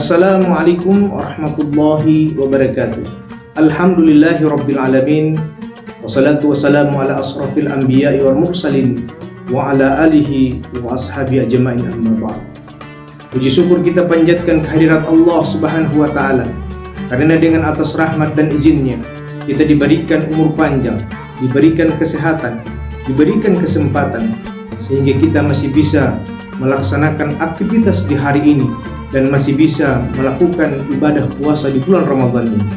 Assalamualaikum warahmatullahi wabarakatuh. Alhamdulillahi rabbil alamin. Wassalatu wassalamu ala asrafil anbiya'i wal mursalin wa ala alihi wa ashabi ajma'in, amma ba'd. Puji syukur kita panjatkan kehadirat Allah Subhanahu wa taala, karena dengan atas rahmat dan izinnya kita diberikan umur panjang, diberikan kesehatan, diberikan kesempatan, sehingga kita masih bisa melaksanakan aktivitas di hari ini dan masih bisa melakukan ibadah puasa di bulan Ramadan ini.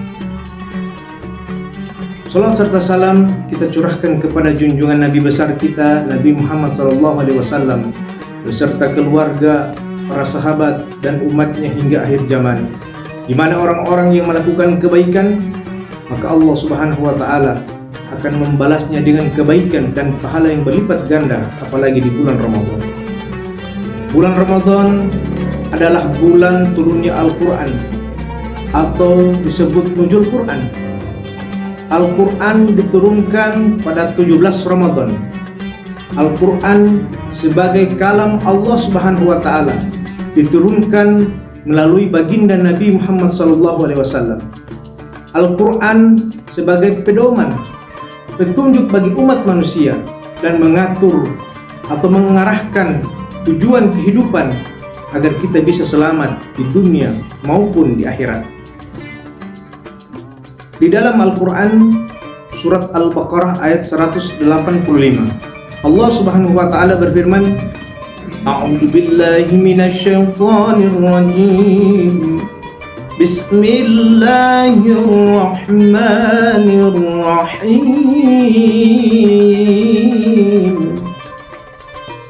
Salat serta salam kita curahkan kepada junjungan Nabi besar kita, Nabi Muhammad SAW, beserta keluarga, para sahabat dan umatnya hingga akhir zaman. Di mana orang-orang yang melakukan kebaikan, maka Allah Subhanahu wa taala akan membalasnya dengan kebaikan dan pahala yang berlipat ganda, apalagi di bulan Ramadan. Bulan Ramadan adalah bulan turunnya Al-Quran, atau disebut nuzul Quran. Al-Quran diturunkan pada 17 Ramadan. Al-Quran sebagai kalam Allah Subhanahu wa taala diturunkan melalui baginda Nabi Muhammad SAW. Al-Quran sebagai pedoman, petunjuk bagi umat manusia dan mengatur atau mengarahkan tujuan kehidupan agar kita bisa selamat di dunia maupun di akhirat. Di dalam Al-Quran surat Al-Baqarah ayat 185, Allah Subhanahu wa taala berfirman, A'udzu billahi minasyaitonir rajim. Bismillahirrahmanirrahim.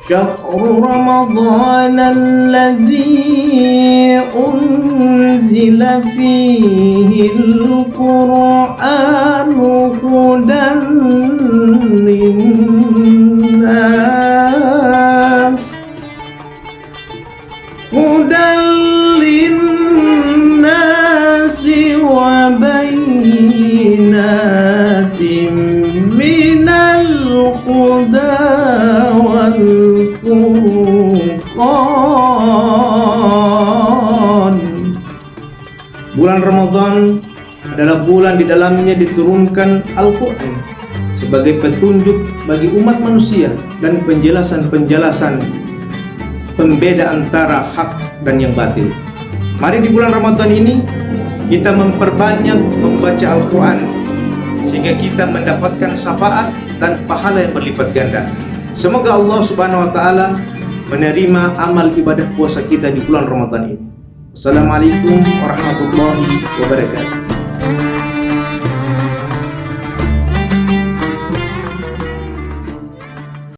Syahrul Ramadan alladzi unzila fihi al-Qur'anu hudan linnas wa bayyinatin minal huda wal furqan. Bulan Ramadan adalah bulan di dalamnya diturunkan Al-Quran sebagai petunjuk bagi umat manusia dan penjelasan-penjelasan pembeda antara hak dan yang batil. Mari di bulan Ramadan ini kita memperbanyak membaca Al-Quran sehingga kita mendapatkan syafaat dan pahala yang berlipat ganda. Semoga Allah Subhanahu wa taala menerima amal ibadah puasa kita di bulan Ramadan ini. Assalamualaikum warahmatullahi wabarakatuh.